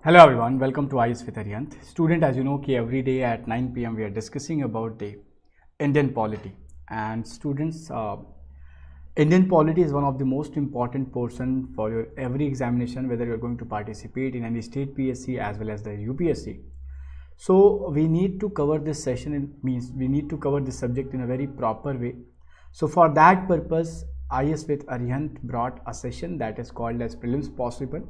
Hello everyone, welcome to IAS with Arihant. Student, as you know, every day at 9 p.m. we are discussing about the Indian polity. And students, Indian polity is one of the most important portion for your every examination, whether you are going to participate in any state PSC as well as the UPSC. So we need to cover this session, means we need to cover this subject in a very proper way. So for that purpose, IAS with Arihant brought a session that is called as Prelims Possible.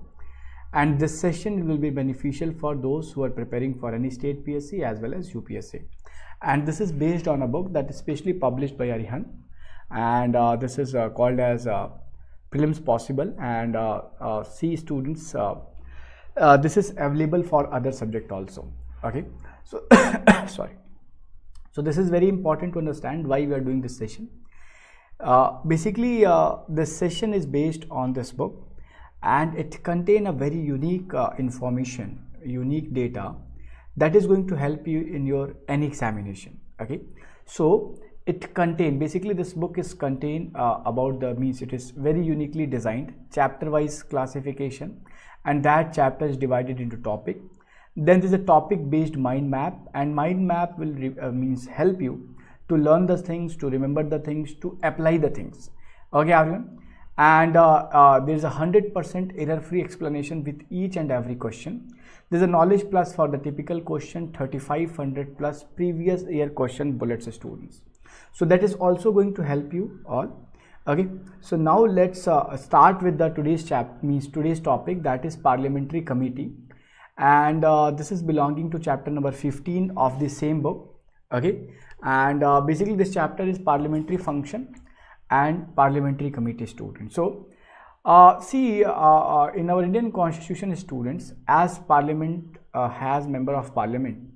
And this session will be beneficial for those who are preparing for any state PSC as well as UPSC. And this is based on a book that is specially published by Arihant, and this is called as Prelims Possible. And see students, this is available for other subject also. Okay, so sorry. So this is very important to understand why we are doing this session. Basically, this session is based on this book, and it contains a very unique information, unique data that is going to help you in your any examination. Okay, so it contain, basically this book is contain about the, means it is very uniquely designed chapter wise classification, and that chapter is divided into topic. Then there is a topic based mind map, and mind map will means help you to learn the things, to remember the things, to apply the things. Okay everyone. And there is a 100% error-free explanation with each and every question. There is a knowledge plus for the typical question, 3500 plus previous year question bullets students. So that is also going to help you all. Okay, so now let's start with the today's topic, that is parliamentary committee, and this is belonging to chapter number 15 of the same book. Okay, and basically this chapter is parliamentary function and parliamentary committee students. So see, in our Indian constitution, students, as parliament has member of parliament,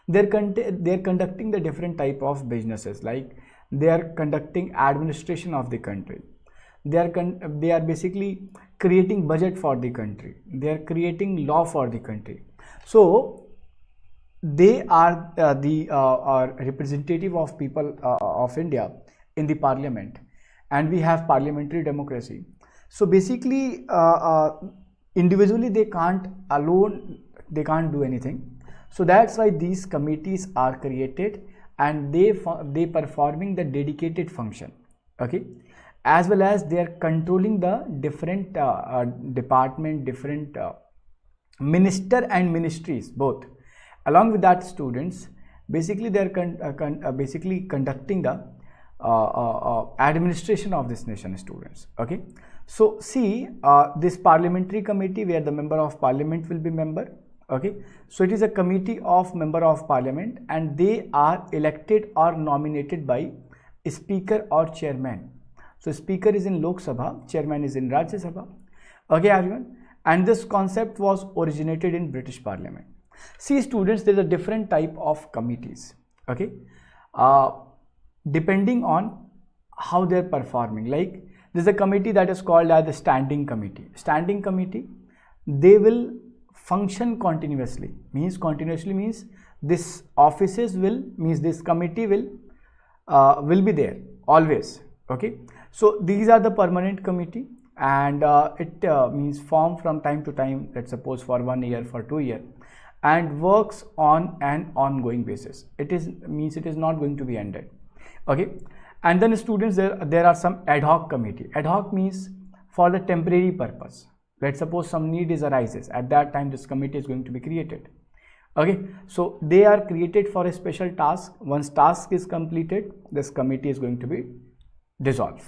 they're conducting the different type of businesses, like they are conducting administration of the country, they are basically creating budget for the country, they are creating law for the country. So they are the representative of people of India in the parliament, and we have parliamentary democracy. So basically individually they can't do anything. So that's why these committees are created, and they performing the dedicated function. Okay, as well as they are controlling the different department, different minister and ministries both. Along with that, students, basically they are basically conducting the administration of this nation, students. Okay, so see, this parliamentary committee where the member of parliament will be member. Okay, so it is a committee of member of parliament, and they are elected or nominated by speaker or chairman. So speaker is in Lok Sabha, chairman is in Rajya Sabha. Okay everyone, and this concept was originated in British Parliament. See students, there is a different type of committees. Okay, depending on how they are performing. Like there is a committee that is called as the standing committee. Standing committee, they will function continuously. Continuously means this offices will, means this committee will be there always. Okay, so these are the permanent committee, and it means form from time to time, let's suppose for 1 year, for 2 years, and works on an ongoing basis. It is not going to be ended. Okay, and then students, there are some ad hoc committee. Ad hoc means for the temporary purpose. Let's suppose some need arises, at that time this committee is going to be created. Okay, so they are created for a special task. Once task is completed, this committee is going to be dissolved.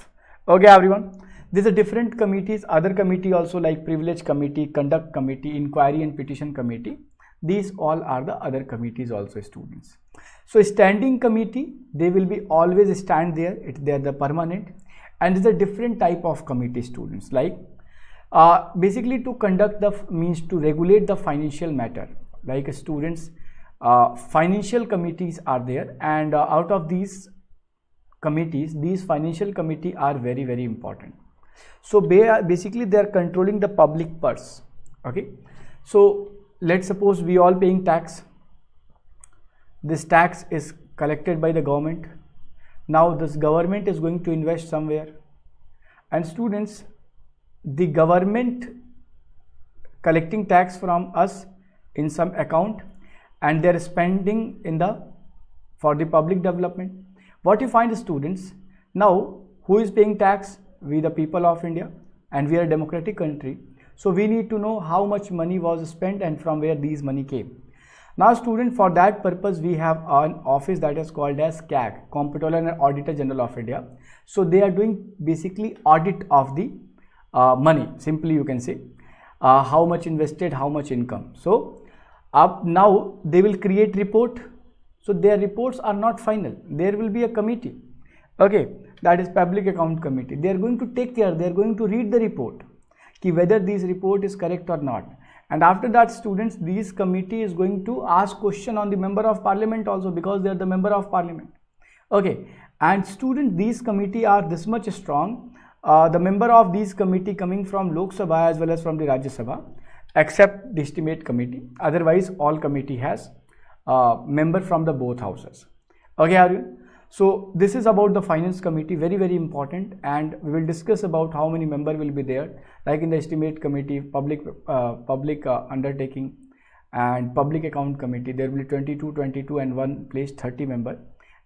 Okay everyone, these are different committees. Other committee also, like privilege committee, conduct committee, inquiry and petition committee. These all are the other committees also, students. So standing committee, they will be always stand there. They are the permanent, and there's a different type of committee, students, like basically to conduct the, to regulate the financial matter. Like students, financial committees are there, and out of these committees, these financial committee are very, very important. So basically they are controlling the public purse. Okay, so let's suppose we all paying tax. This tax is collected by the government. Now this government is going to invest somewhere, and students, the government collecting tax from us, in some account and they are spending in the for the public development. What you find, students, now who is paying tax? We, the people of India, and we are a democratic country. So we need to know how much money was spent and from where these money came. Now student, for that purpose we have an office that is called as CAG, Comptroller and Auditor General of India. So they are doing basically audit of the money, simply you can say how much invested, how much income. So now they will create report. So their reports are not final. There will be a committee, okay, that is Public Account Committee. They are going to take care, they are going to read the report, ki whether this report is correct or not. And after that, students, this committee is going to ask question on the member of parliament also, because they are the member of parliament. Okay, and students, these committee are this much strong. The member of these committee coming from Lok Sabha as well as from the Rajya Sabha, except the estimate committee. Otherwise, all committee has member from the both houses. Okay, Arihant? So this is about the finance committee, very very important, and we will discuss about how many member will be there, like in the estimate committee, public undertaking and public account committee. There will be 22 and one place 30 member.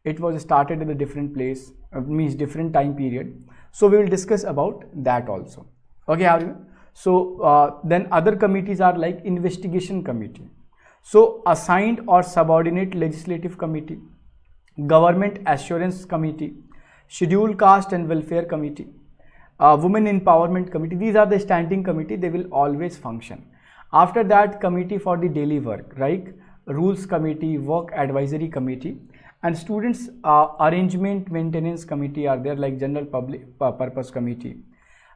It was started in a different place, means different time period. So we will discuss about that also. Okay, Arihant? So then other committees are like investigation committee, so assigned or subordinate legislative committee, Government Assurance Committee, Scheduled Caste and Welfare Committee, Women Empowerment Committee. These are the standing committee, they will always function. After that, committee for the daily work, right? Rules Committee, Work Advisory Committee, and students Arrangement Maintenance Committee are there, like General Public Purpose Committee,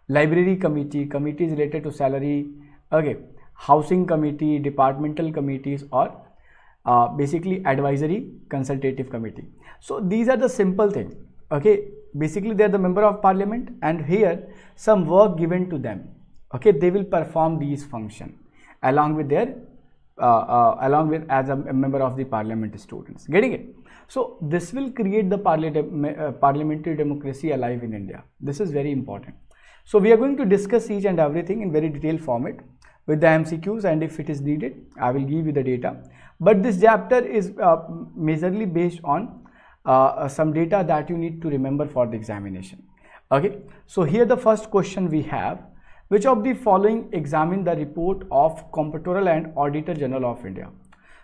Library Committee, committees related to salary, okay, Housing Committee, departmental committees, or basically advisory consultative committee. So these are the simple things, okay. Basically they are the member of parliament, and here some work given to them, okay, they will perform these function along with their as a member of the parliament, students, getting it? So this will create the parliamentary democracy alive in India. This is very important. So we are going to discuss each and everything in very detailed format with the MCQs, and if it is needed I will give you the data. But this chapter is majorly based on some data that you need to remember for the examination. Okay, so here the first question we have: which of the following examine the report of Comptroller and Auditor General of India?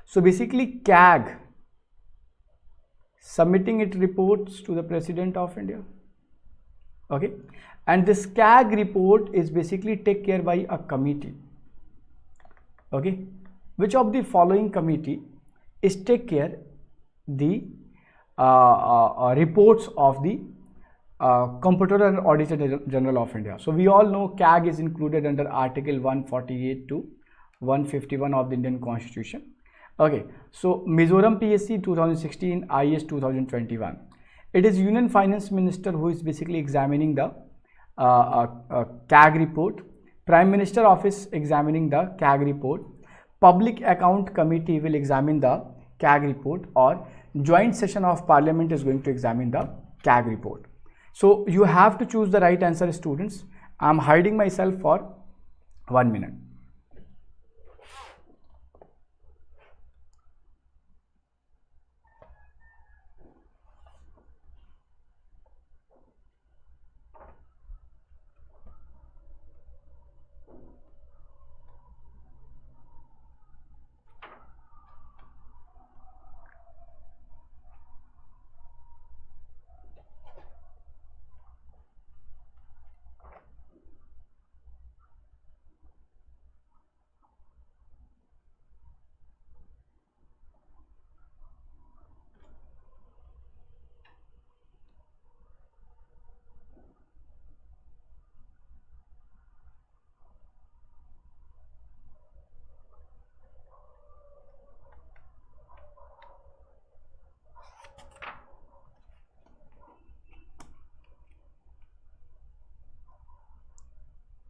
So basically CAG submitting its reports to the President of India, okay, and this CAG report is basically taken care by a committee, okay. Which of the following committee is take care the reports of the Comptroller and Auditor General of India? So we all know CAG is included under Article 148 to 151 of the Indian Constitution. Okay, so Mizoram PSC 2016, IAS 2021. It is Union Finance Minister who is basically examining the CAG report. Prime Minister Office examining the CAG report. Public Account Committee will examine the CAG report, or joint session of Parliament is going to examine the CAG report. So you have to choose the right answer, students. I am hiding myself for 1 minute.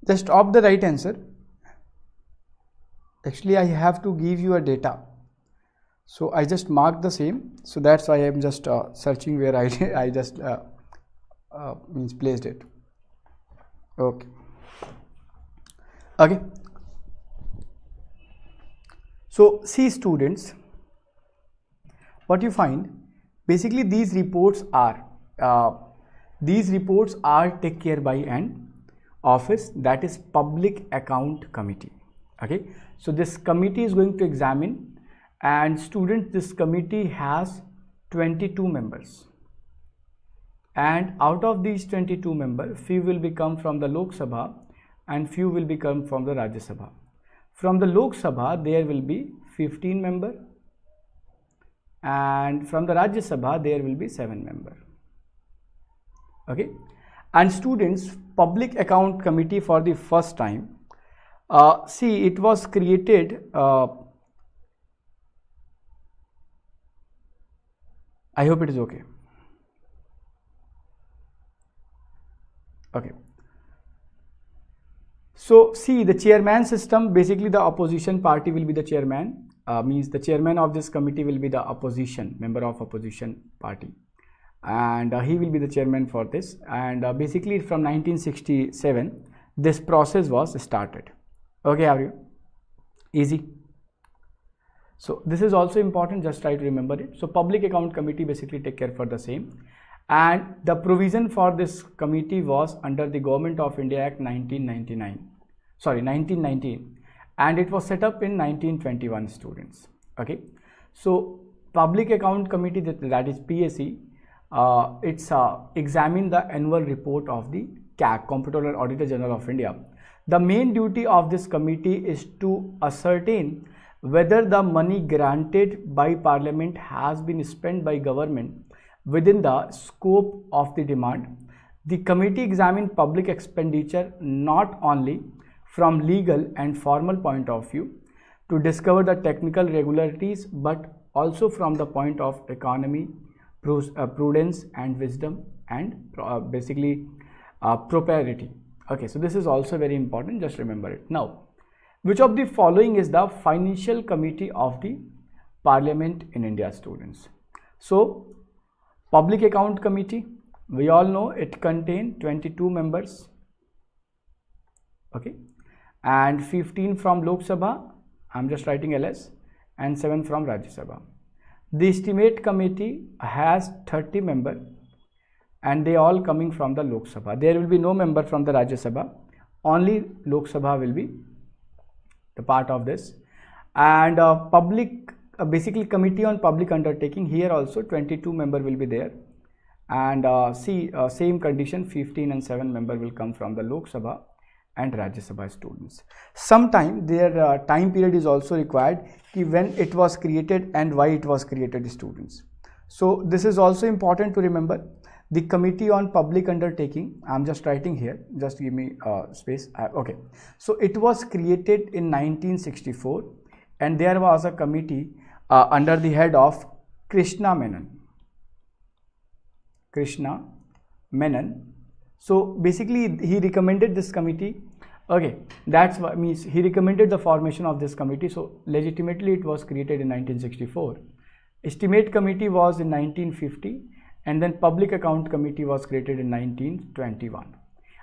Just opt the right answer. Actually, I have to give you a data, so I just marked the same. So that's why I am just searching where I just means placed it. Okay. Okay. So see students, what you find, basically these reports are take care by an office, that is Public Account Committee. Okay, so this committee is going to examine, and students, this committee has 22 members, and out of these 22 members, few will become from the Lok Sabha and few will become from the Rajya Sabha. From the Lok Sabha there will be 15 members, and from the Rajya Sabha there will be 7 members. Okay, and students, Public Account Committee for the first time, see, it was created, I hope it is okay. Okay, so see, the chairman system, basically the opposition party will be the chairman, means the chairman of this committee will be the opposition, member of opposition party, and he will be the chairman for this. And basically from 1967 this process was started. Okay, are you easy? So this is also important, just try to remember it. So Public Account Committee basically take care for the same, and the provision for this committee was under the Government of India Act 1919, and it was set up in 1921 students. Okay, so Public Account Committee, that is PSC, it's examine the annual report of the CAG, Comptroller Auditor General of India. The main duty of this committee is to ascertain whether the money granted by Parliament has been spent by government within the scope of the demand. The committee examines public expenditure not only from legal and formal point of view to discover the technical regularities, but also from the point of economy, prudence and wisdom, and basically propriety. Okay, so this is also very important, just remember it. Now, which of the following is the Financial Committee of the Parliament in India, students? So Public Account Committee, we all know it contains 22 members, okay, and 15 from Lok Sabha, I'm just writing LS, and 7 from Rajya Sabha. The Estimate Committee has 30 members, and they all coming from the Lok Sabha. There will be no member from the Rajya Sabha, only Lok Sabha will be the part of this. And basically Committee on Public Undertaking, here also 22 member will be there, and same condition, 15 and 7 member will come from the Lok Sabha and Rajya Sabha students. Sometime their time period is also required, when it was created and why it was created, students. So this is also important to remember. The Committee on Public Undertaking, I'm just writing here, just give me space. Okay, so it was created in 1964, and there was a committee under the head of Krishna Menon. So basically he recommended this committee. Okay, that's what means he recommended the formation of this committee. So legitimately it was created in 1964. Estimate Committee was in 1950, and then Public Account Committee was created in 1921.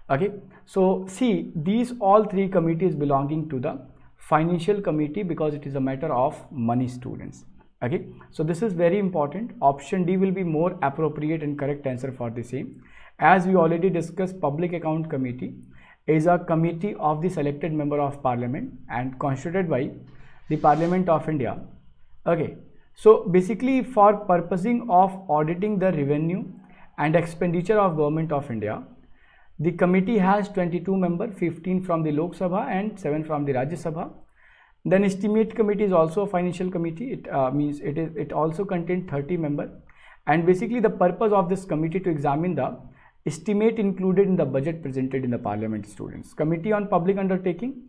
Okay, so see, these all three committees belonging to the Financial Committee, because it is a matter of money, students. Okay, so this is very important. Option D will be more appropriate and correct answer for the same. As we already discussed, Public Account Committee is a committee of the selected member of Parliament and constituted by the Parliament of India. Okay, so basically for purposing of auditing the revenue and expenditure of Government of India, the committee has 22 members, 15 from the Lok Sabha and 7 from the Rajya Sabha. Then Estimate Committee is also a financial committee. It means it also contains 30 members, and basically the purpose of this committee to examine the estimate included in the budget presented in the Parliament, students. Committee on Public Undertaking,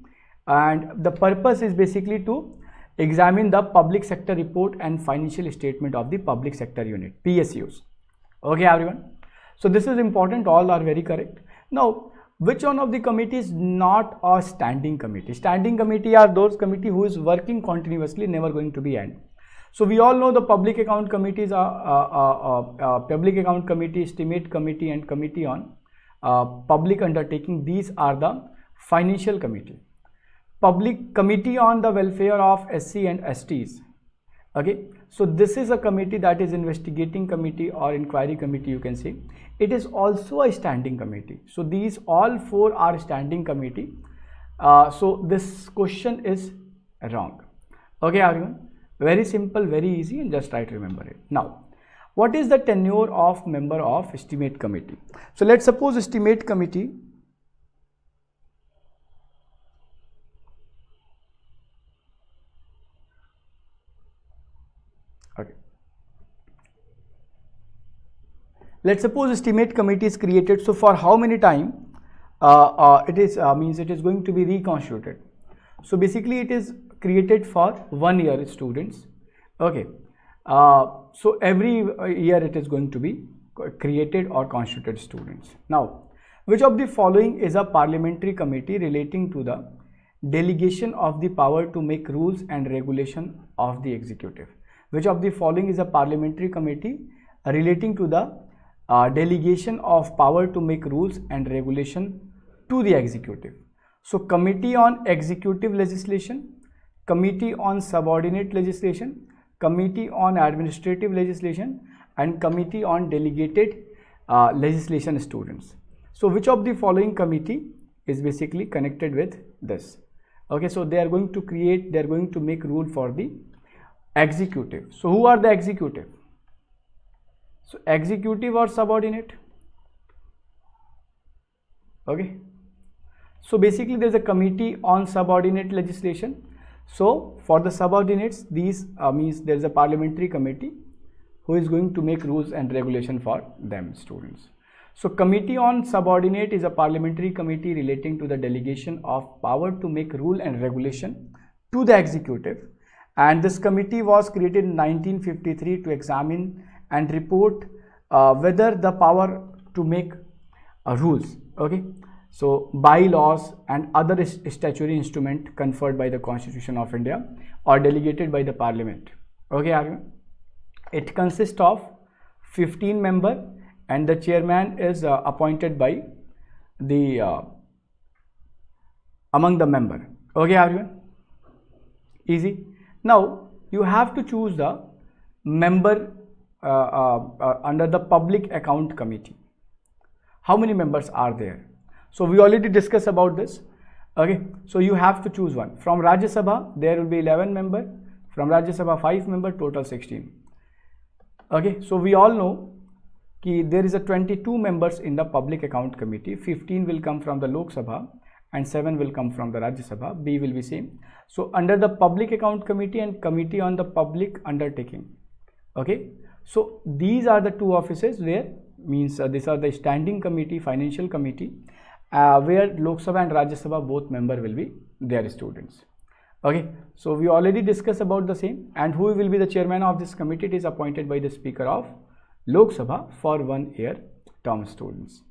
and the purpose is basically to examine the public sector report and financial statement of the public sector unit, PSUs. Okay, everyone. So this is important. All are very correct. Now, which one of the committee is not a standing committee? Standing committee are those committee who is working continuously, never going to be end. So we all know the Public Account Committees are Public Account Committee, Estimate Committee, and Committee on Public Undertaking. These are the Financial Committee. Public Committee on the Welfare of SC and STs. Okay, so this is a committee that is investigating committee or inquiry committee, you can say. It is also a standing committee. So these all four are standing committee. So this question is wrong. Okay, everyone. Very simple, very easy, and just try to remember it. Now, what is the tenure of member of estimate committee? So let's suppose estimate committee let's suppose estimate committee is created. So for how many time it is means it is going to be reconstituted. So basically it is created for 1 year, students. Okay, so every year it is going to be created or constituted, students. Now, which of the following is a parliamentary committee relating to the delegation of the power to make rules and regulation of the executive? Which of the following is a parliamentary committee relating to the delegation of power to make rules and regulation to the executive? So committee on executive legislation, committee on subordinate legislation, committee on administrative legislation, and committee on delegated legislation, students. So which of the following committee is basically connected with this? Okay, so they are going to create, they are going to make rule for the executive. So who are the executive? So executive or subordinate? Okay, so basically there is a committee on subordinate legislation. So for the subordinates, these means there is a parliamentary committee who is going to make rules and regulation for them, students. So committee on subordinate is a parliamentary committee relating to the delegation of power to make rule and regulation to the executive, and this committee was created in 1953 to examine and report whether the power to make rules, okay, so bylaws and other statutory instrument conferred by the Constitution of India or delegated by the Parliament. Okay, it consists of 15 members and the chairman is appointed by the among the member. Okay, everyone, easy. Now you have to choose the member under the Public Account Committee. How many members are there? So we already discussed about this. Okay, so you have to choose one. From Rajya Sabha there will be 11 members, from Rajya Sabha 5 members, total 16. Okay, so we all know that there is a 22 members in the Public Account Committee. 15 will come from the Lok Sabha and 7 will come from the Rajya Sabha. B will be same. So under the Public Account Committee and Committee on the Public Undertaking. Okay, so these are the two offices where means these are the standing committee, financial committee, where Lok Sabha and Rajya Sabha both member will be their students. Okay, so we already discussed about the same, and who will be the chairman of this committee? It is appointed by the Speaker of Lok Sabha for 1 year term, students.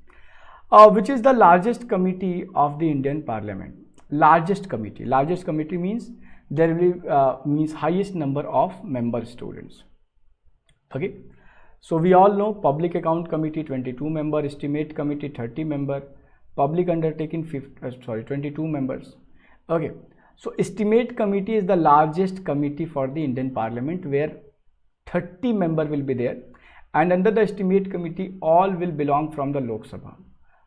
Which is the largest committee of the Indian Parliament? Largest committee means there will means highest number of member, students. Okay, so we all know Public Account Committee 22 member, Estimate Committee 30 member, Public Undertaking 22 members. Okay, so Estimate Committee is the largest committee for the Indian Parliament where 30 member will be there, and under the Estimate Committee all will belong from the Lok Sabha.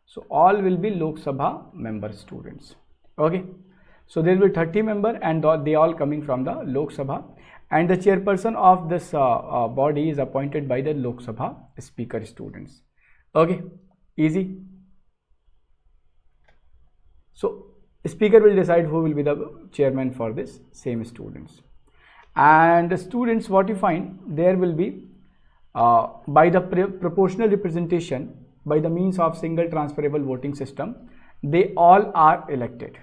So all will be Lok Sabha member, students. Okay, so there will be 30 member and they all coming from the Lok Sabha, and the chairperson of this body is appointed by the Lok Sabha Speaker, students. Okay, easy. So Speaker will decide who will be the chairman for this same, students. And the students, what you find, there will be by the proportional representation by the means of single transferable voting system, they all are elected.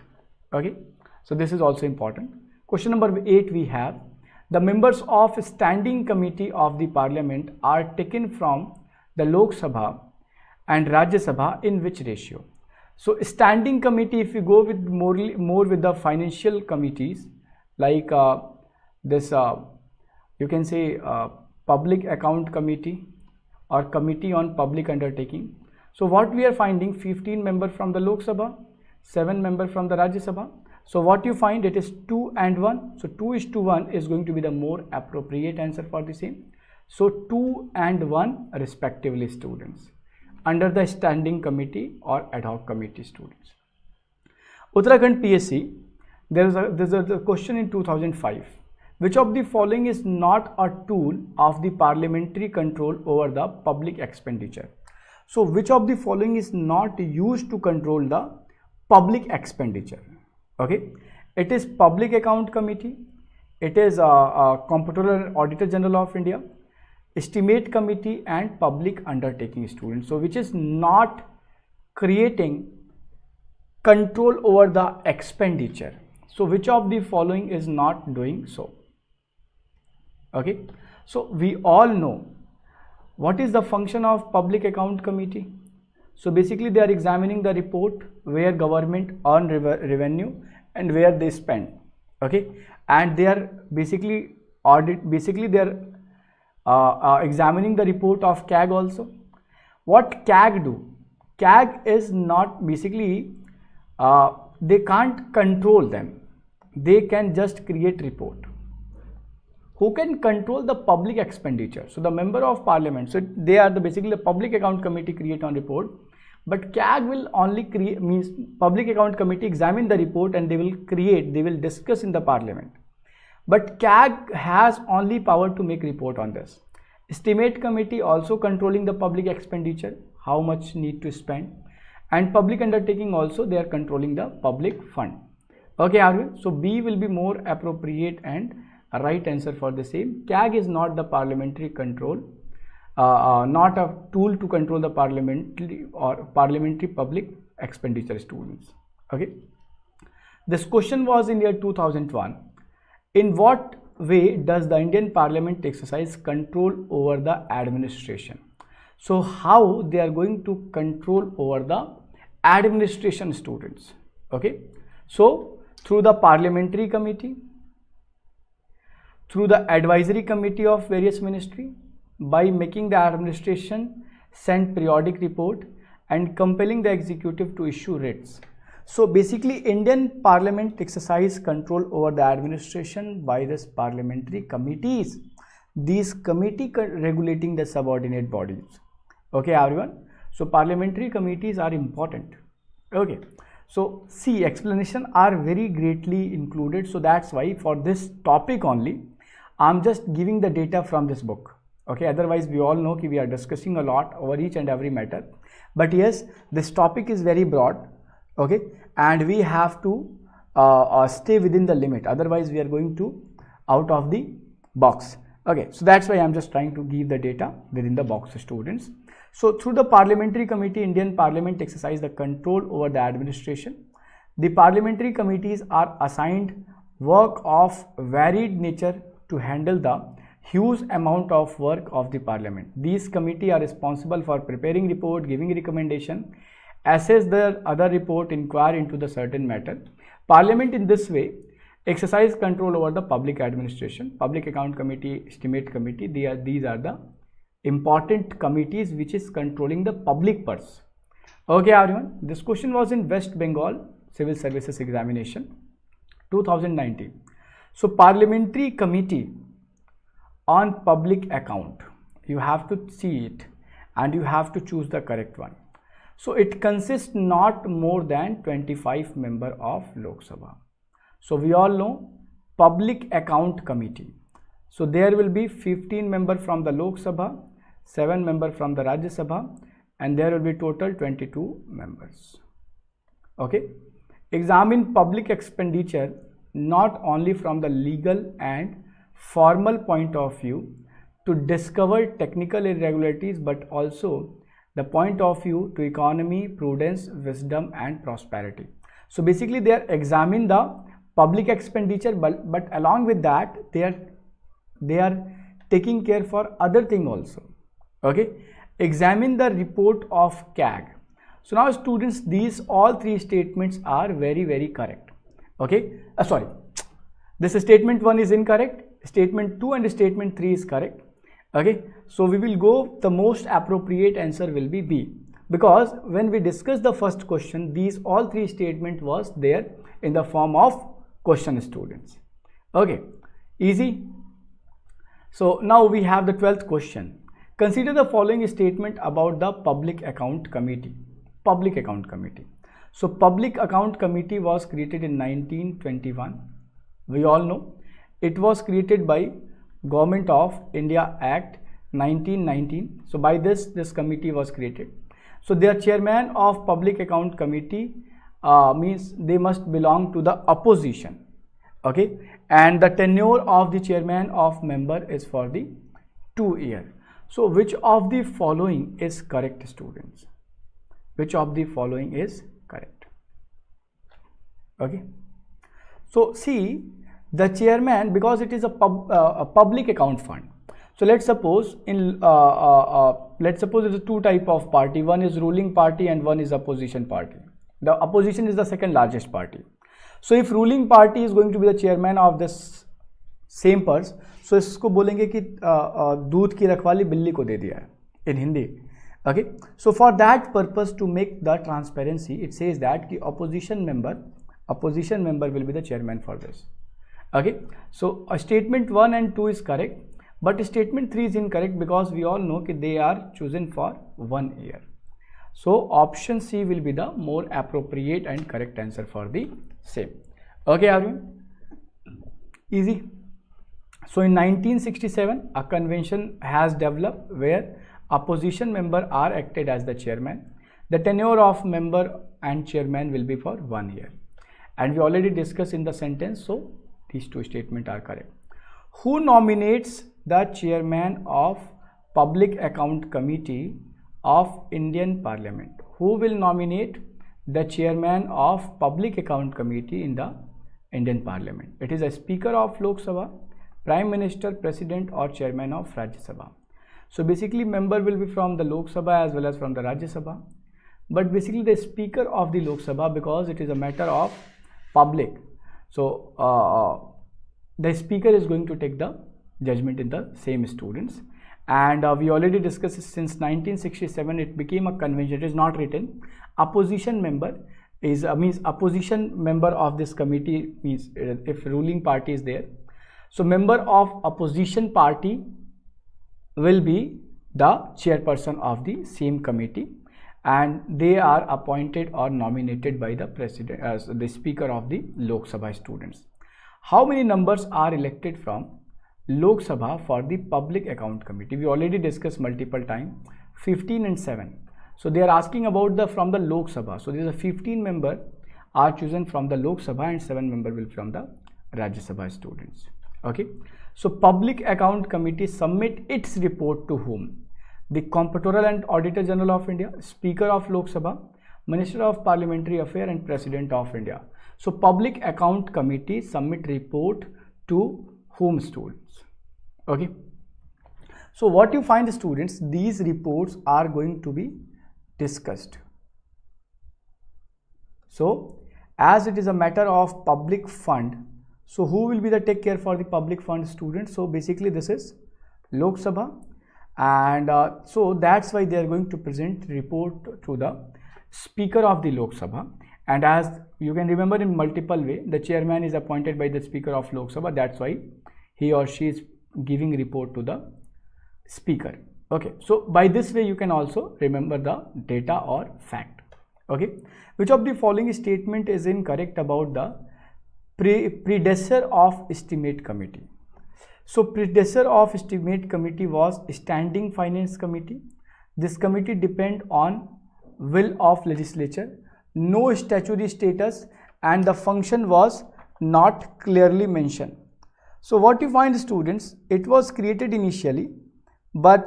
Okay, so this is also important. Question number 8 we have, the members of standing committee of the Parliament are taken from the Lok Sabha and Rajya Sabha in which ratio? So standing committee, if you go with more with the financial committees like this you can say Public Account Committee or Committee on Public Undertaking. So what we are finding, 15 members from the Lok Sabha, 7 members from the Rajya Sabha. So what you find, it is 2 and 1. So 2:1 is going to be the more appropriate answer for the same. So 2 and 1 respectively, students, under the standing committee or ad hoc committee, students. Uttarakhand PSC, there's a question in 2005. Which of the following is not a tool of the parliamentary control over the public expenditure? So which of the following is not used to control the public expenditure? Okay, it is Public Account Committee, it is Comptroller and Auditor General of India, Estimate Committee, and Public Undertaking, students. So which is not creating control over the expenditure? So which of the following is not doing so? Okay, so we all know what is the function of Public Account Committee. So basically they are examining the report where government earn revenue and where they spend. Okay, and they are basically examining the report of CAG also. What CAG do? CAG is not basically they can't control them, they can just create report. Who can control the public expenditure? So the member of parliament, so they are basically the Public Account Committee create on report, but CAG will only create, means Public Account Committee examine the report and they will discuss in the parliament. But CAG has only power to make report on this. Estimate Committee also controlling the public expenditure, how much need to spend, and Public Undertaking also, they are controlling the public fund. Okay, Arvind, so B will be more appropriate and a right answer for the same. CAG is not the parliamentary control, not a tool to control the parliamentary public expenditure, students. Okay, this question was in year 2001. In what way does the Indian Parliament exercise control over the administration? So how they are going to control over the administration, students? Okay, so through the parliamentary committee, through the advisory committee of various ministry, by making the administration send periodic report and compelling the executive to issue writs. So basically Indian Parliament exercise control over the administration by this parliamentary committees. These committee regulating the subordinate bodies. Okay, everyone. So parliamentary committees are important. Okay. So see, explanation are very greatly included. So that's why for this topic only, I'm just giving the data from this book. Okay, otherwise we all know that we are discussing a lot over each and every matter. But yes, this topic is very broad. Okay, and we have to stay within the limit. Otherwise we are going to out of the box. Okay, so that's why I'm just trying to give the data within the box, students. So through the parliamentary committee, Indian Parliament exercise the control over the administration. The parliamentary committees are assigned work of varied nature to handle the huge amount of work of the parliament. These committees are responsible for preparing report, giving recommendation, assess the other report, inquire into the certain matter. Parliament in this way exercise control over the public administration. Public Account Committee, Estimate Committee, these are the important committees which is controlling the public purse. Okay, everyone, this question was in West Bengal Civil Services Examination 2019. So Parliamentary Committee on Public Account, you have to see it and you have to choose the correct one. So it consists not more than 25 members of Lok Sabha. So we all know Public Account Committee. So there will be 15 members from the Lok Sabha, 7 members from the Rajya Sabha, and there will be total 22 members. Okay. Examine public expenditure not only from the legal and formal point of view to discover technical irregularities, but also the point of view to economy, prudence, wisdom and prosperity. So basically they are examining the public expenditure, but along with that they are taking care for other thing also. Okay, examine the report of CAG. So now students, these all three statements are very correct. Okay, sorry, this statement 1 is incorrect, statement 2 and statement 3 is correct. Okay, so we will go, the most appropriate answer will be B, because when we discussed the first question, these all three statement was there in the form of question, students. Okay, easy. So now we have the 12th question. Consider the following statement about the Public Account Committee. Public Account Committee. So Public Account Committee was created in 1921. We all know it was created by Government of India Act 1919. So by this committee was created. So their chairman of Public Account Committee means they must belong to the opposition. Okay, and the tenure of the chairman of member is for the 2 years. So which of the following is correct, students? Which of the following is correct? Okay, so see, the chairman, because it is a public account fund. So let's suppose it's a two type of party. One is ruling party and one is opposition party. The opposition is the second largest party. So if ruling party is going to be the chairman of this same person, so इसको बोलेंगे कि दूध की रखवाली बिल्ली को दे दिया है in Hindi. Okay, so for that purpose, to make the transparency, it says that कि opposition member will be the chairman for this. Okay, so statement 1 and 2 is correct, but statement 3 is incorrect because we all know that they are chosen for 1 year. So option C will be the more appropriate and correct answer for the same. Okay, everyone, easy. So in 1967, a convention has developed where opposition member are acted as the chairman. The tenure of member and chairman will be for 1 year, and we already discussed in the sentence. So these two statements are correct. Who nominates the chairman of Public Account Committee of Indian Parliament? Who will nominate the chairman of Public Account Committee in the Indian Parliament? It is a Speaker of Lok Sabha, Prime Minister, President, or Chairman of Rajya Sabha. So basically member will be from the Lok Sabha as well as from the Rajya Sabha, but basically the Speaker of the Lok Sabha, because it is a matter of public, so the Speaker is going to take the judgment in the same, students. And we already discussed since 1967 it became a convention. It is not written. Opposition member is means opposition member of this committee means if ruling party is there, so member of opposition party will be the chairperson of the same committee, and they are appointed or nominated by the president as the Speaker of the Lok Sabha, students. How many members are elected from Lok Sabha for the Public Account Committee? We already discussed multiple times, 15 and 7. So they are asking about the from the Lok Sabha. So there is a 15 member are chosen from the Lok Sabha and 7 member will from the Rajya Sabha, students. Okay, so Public Account Committee submit its report to whom? The Comptroller and Auditor General of India, Speaker of Lok Sabha, Minister of Parliamentary Affairs, and President of India. So Public Account Committee submit report to whom, students? Okay, so what you find, students, these reports are going to be discussed. So as it is a matter of public fund, so who will be the take care for the public fund, students? So basically this is Lok Sabha, and so that's why they are going to present report to the Speaker of the Lok Sabha. And as you can remember in multiple way, the chairman is appointed by the Speaker of Lok Sabha. That's why he or she is giving report to the Speaker. Okay, so by this way you can also remember the data or fact. Okay, which of the following statement is incorrect about the predecessor of estimate committee? So predecessor of estimate committee was Standing Finance Committee. This committee depend on will of legislature, no statutory status, and the function was not clearly mentioned. So what you find, students, it was created initially, but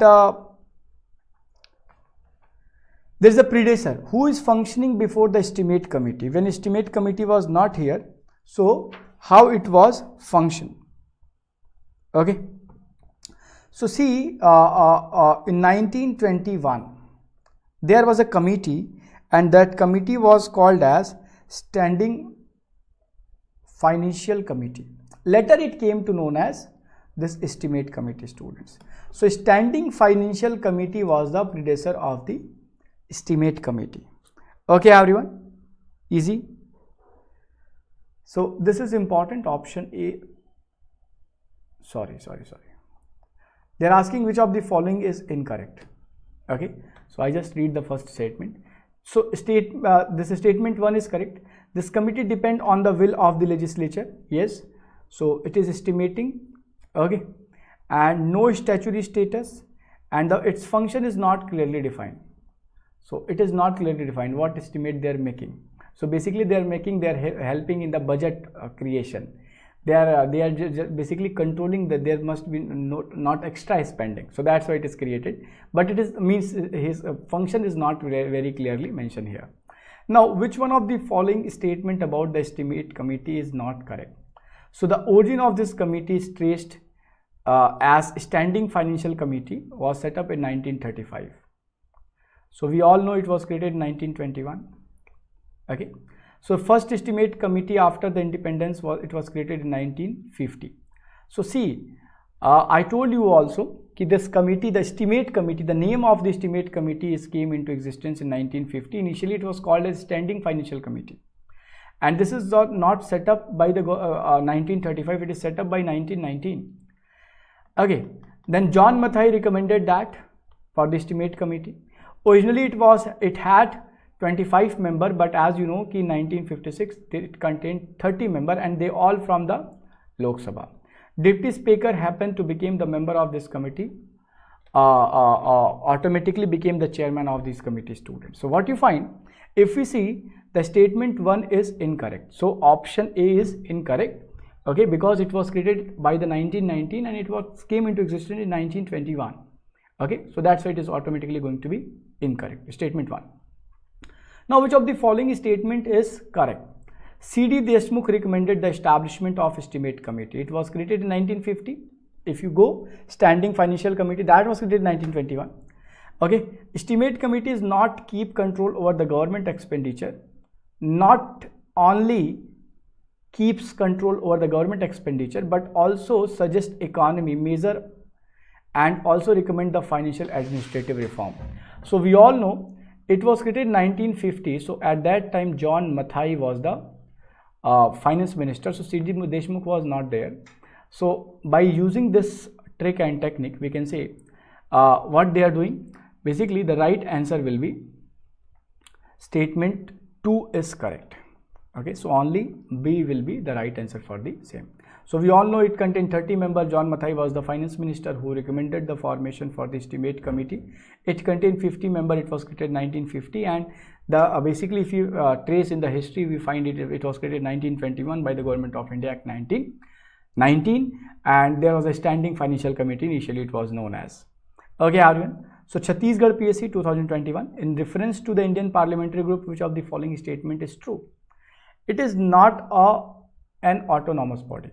there is a predecessor who is functioning before the estimate committee. When estimate committee was not here, so how it was function? Okay, so see, in 1921 there was a committee, and that committee was called as Standing Financial Committee. Later it came to known as this estimate committee, students. So Standing Financial Committee was the predecessor of the estimate committee. Okay, everyone, easy. So this is important. Option A. Sorry. They're asking which of the following is incorrect. Okay. So I just read the first statement. So this statement 1 is correct. This committee depend on the will of the legislature. Yes. So it is estimating. Okay. And no statutory status, and its function is not clearly defined. So it is not clearly defined what estimate they are making. So basically they are helping in the budget creation. They are basically controlling that there must be not extra spending. So that's why it is created. But it means his function is not very clearly mentioned here. Now, which one of the following statement about the estimate committee is not correct? So the origin of this committee is traced as Standing Financial Committee, was set up in 1935. So we all know it was created in 1921. Okay. So first estimate committee after the independence was created in 1950. So see, I told you also that this committee, the estimate committee, the name of the estimate committee came into existence in 1950. Initially it was called as Standing Financial Committee, and this is not set up by the 1935. It is set up by 1919. Okay. Then John Mathai recommended that for the estimate committee. Originally it had 25 member, but as you know, in 1956 it contained 30 member, and they all from the Lok Sabha. Deputy Speaker happened to become the member of this committee, automatically became the chairman of this committee students. So what you find, if we see, the statement 1 is incorrect. So option A is incorrect. Okay, because it was created by the 1919 and it came into existence in 1921. Okay, so that's why it is automatically going to be incorrect. Statement 1. Now, which of the following statement is correct? C.D. Deshmukh recommended the establishment of estimate committee. It was created in 1950. If you go Standing Financial Committee, that was created in 1921. Okay, estimate committee is not keep control over the government expenditure, not only keeps control over the government expenditure, but also suggest economy measure and also recommend the financial administrative reform. So we all know it was created in 1950. So at that time John Mathai was the finance minister. So C.D. Deshmukh was not there. So by using this trick and technique, we can say what they are doing. Basically the right answer will be statement 2 is correct. Okay, so only B will be the right answer for the same. So we all know it contained 30 members. John Mathai was the finance minister who recommended the formation for the estimate committee. It contained 50 members. It was created in 1950, and basically if you trace in the history, we find it was created in 1921 by the Government of India Act 1919, and there was a Standing Financial Committee. Initially it was known as. Okay, Arihant. So Chhattisgarh PSC 2021, in reference to the Indian Parliamentary Group, which of the following statement is true? It is not an autonomous body.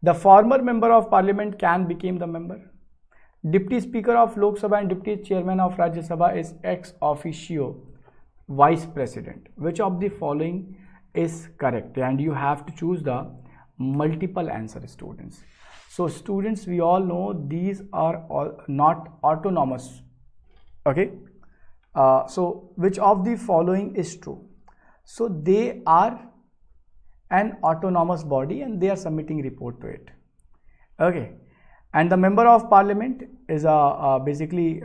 The former member of parliament can become the member. Deputy Speaker of Lok Sabha and Deputy Chairman of Rajya Sabha is ex officio Vice President. Which of the following is correct? And you have to choose the multiple answer, students. So students, we all know these are all not autonomous. Okay. So which of the following is true? So they are an autonomous body and they are submitting report to it. Okay, and the member of parliament is basically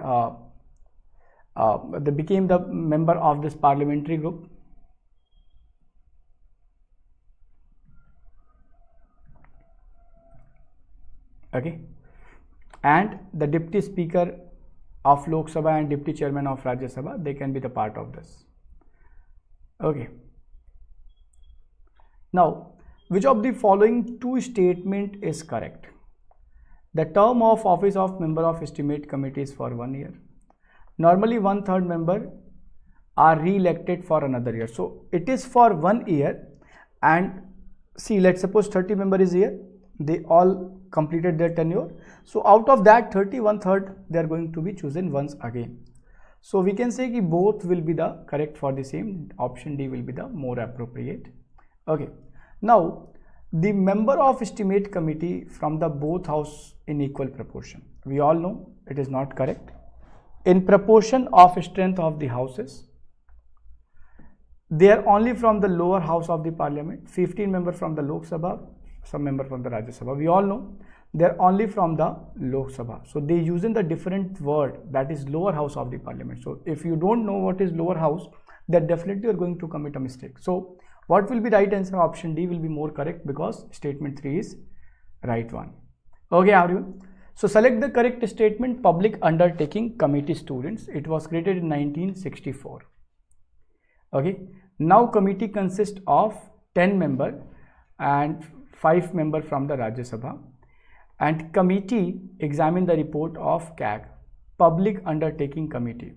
they became the member of this parliamentary group. Okay, and the deputy speaker of Lok Sabha and deputy chairman of Rajya Sabha, they can be the part of this. Okay. Now, which of the following two statement is correct? The term of office of member of estimate committee is for 1 year. Normally 1/3 member are re-elected for another year. So it is for 1 year, and see, let's suppose 30 member is here. They all completed their tenure. So out of that 30, 1/3 they are going to be chosen once again. So we can say that both will be the correct for the same. Option D will be the more appropriate. Okay. Now the member of estimate committee from the both house in equal proportion. We all know it is not correct. In proportion of strength of the houses, they are only from the lower house of the parliament. 15 members from the Lok Sabha, some member from the Rajya Sabha. We all know they are only from the Lok Sabha. So they using the different word, that is lower house of the parliament. So if you don't know what is lower house, then definitely you are going to commit a mistake. So what will be right answer? Option D will be more correct, because statement 3 is right one. Okay, everyone. So select the correct statement. Public Undertaking Committee students. It was created in 1964. Okay. Now committee consists of 10 members and 5 members from the Rajya Sabha. And committee examine the report of CAG, Public Undertaking Committee.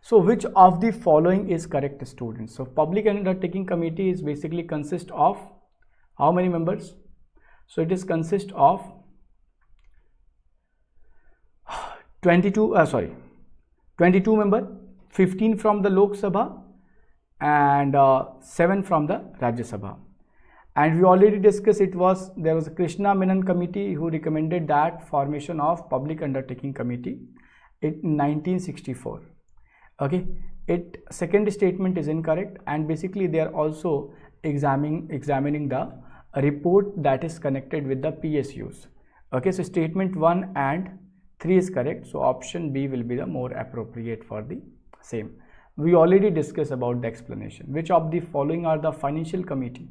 So which of the following is correct, students? So Public Undertaking Committee is basically consist of how many members? So it is consist of 22 members, 15 from the Lok Sabha and 7 from the Rajya Sabha. And we already discussed there was a Krishna Menon committee who recommended that formation of Public Undertaking Committee in 1964. Okay, second statement is incorrect, and basically they are also examining the report that is connected with the PSUs. Okay, so statement 1 and 3 is correct. So option B will be the more appropriate for the same. We already discussed about the explanation. Which of the following are the financial committee?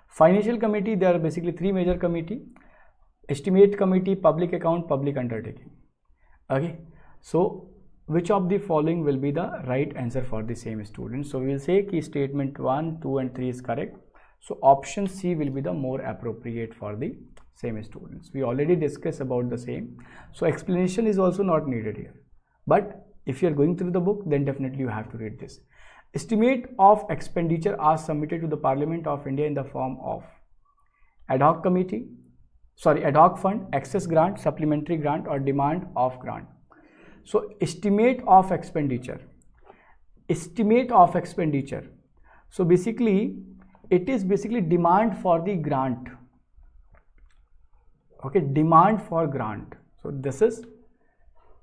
Financial committee, there are basically 3 major committee: estimate committee, public account, public undertaking. Okay, so which of the following will be the right answer for the same, students? So we will say key statement 1, 2 and 3 is correct. So option C will be the more appropriate for the same, students. We already discussed about the same. So explanation is also not needed here. But if you are going through the book, then definitely you have to read this. Estimate of expenditure are submitted to the Parliament of India in the form of ad hoc fund, excess grant, supplementary grant or demand of grant. So estimate of expenditure. So basically it is demand for the grant. Okay, demand for grant. So this is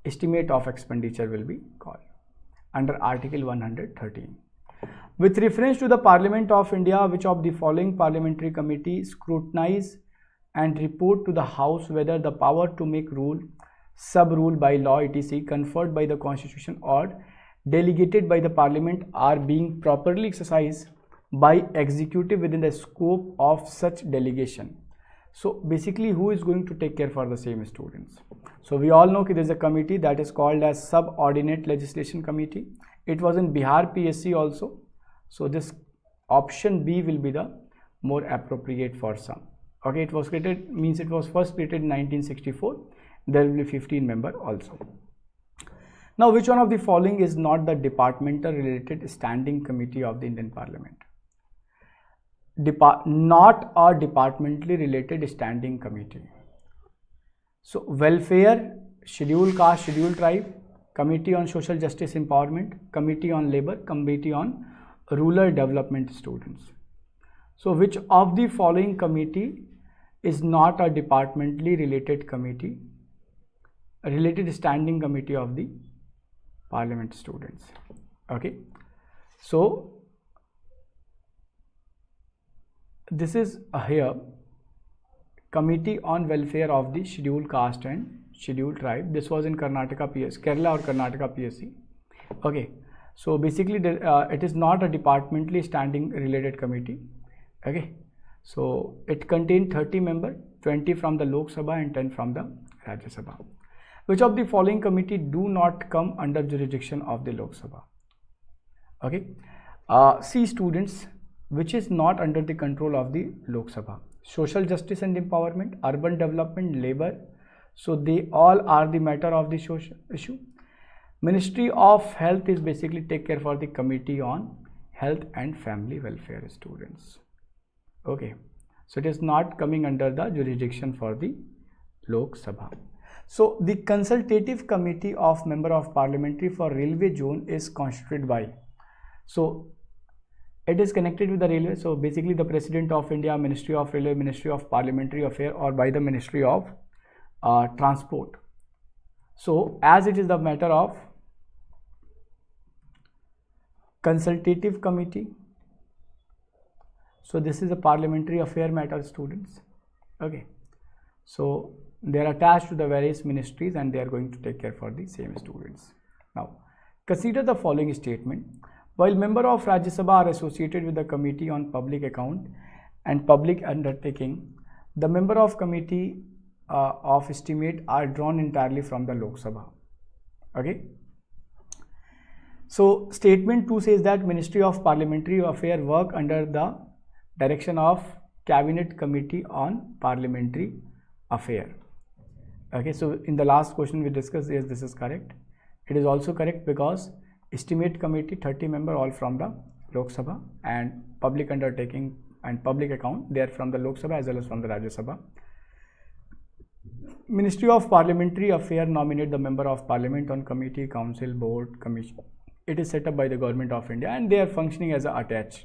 estimate of expenditure will be called under Article 113. With reference to the Parliament of India, which of the following parliamentary committee scrutinize and report to the House whether the power to make rule, sub-rule by law etc. conferred by the Constitution or delegated by the Parliament are being properly exercised by executive within the scope of such delegation? So basically who is going to take care for the same, students? So we all know that there is a committee that is called as Subordinate Legislation Committee. It was in Bihar PSC also. So this option B will be the more appropriate for some. Okay, it was created, means it was first created in 1964. There will be 15 members also. Now which one of the following is not the departmental related standing committee of the Indian Parliament? Not a departmentally related standing committee. So welfare, scheduled caste, scheduled tribe, committee on social justice empowerment, committee on labor, committee on rural development, students. So which of the following committee is not a departmentally related committee, a related standing committee of the Parliament, students? Okay, so this is here Committee on Welfare of the Scheduled Caste and Scheduled Tribe. This was in Karnataka PSC, Kerala or Karnataka PSC. Okay, so basically it is not a departmentally standing related committee. Okay, so it contained 30 members, 20 from the Lok Sabha and 10 from the Rajya Sabha. Which of the following committee do not come under jurisdiction of the Lok Sabha? Okay, see, students, which is not under the control of the Lok Sabha: social justice and empowerment, urban development, labor. So they all are the matter of the social issue. Ministry of Health is basically take care for the Committee on Health and Family Welfare, students. Okay, so it is not coming under the jurisdiction for the Lok Sabha. So the consultative committee of member of parliamentary for railway zone is constituted by, so it is connected with the railway. So basically the President of India, Ministry of Railway, Ministry of Parliamentary Affairs, or by the Ministry of Transport. So as it is the matter of Consultative committee. So this is a parliamentary affair matter, students. Okay. So they are attached to the various ministries and they are going to take care for the same students. Now, consider the following statement. While members of Rajya Sabha are associated with the Committee on Public Account and Public Undertaking, the member of Committee of Estimate are drawn entirely from the Lok Sabha. Okay. So statement 2 says that Ministry of Parliamentary Affairs work under the direction of Cabinet Committee on Parliamentary Affairs. Okay, so in the last question we discussed, yes, this is correct. It is also correct because Estimate Committee 30 members all from the Lok Sabha, and Public Undertaking and Public Account they are from the Lok Sabha as well as from the Rajya Sabha. Ministry of Parliamentary Affairs nominate the member of Parliament on committee, council, board, commission. It is set up by the Government of India and they are functioning as attached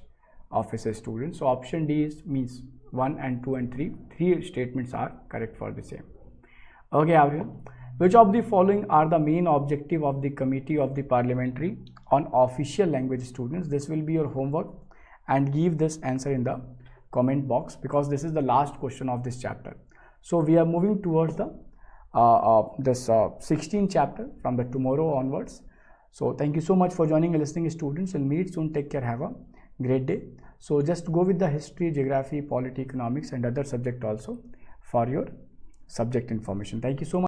officer students. So option D means 1 and 2 and 3. Three statements are correct for the same. Okay, everyone. Which of the following are the main objective of the Committee of the Parliamentary on Official Language, students? This will be your homework and give this answer in the comment box because this is the last question of this chapter. So we are moving towards the 16th chapter from the tomorrow onwards. So thank you so much for joining and listening, students. We'll meet soon. Take care. Have a great day. So just go with the history, geography, polity, economics and other subject also for your subject information. Thank you so much.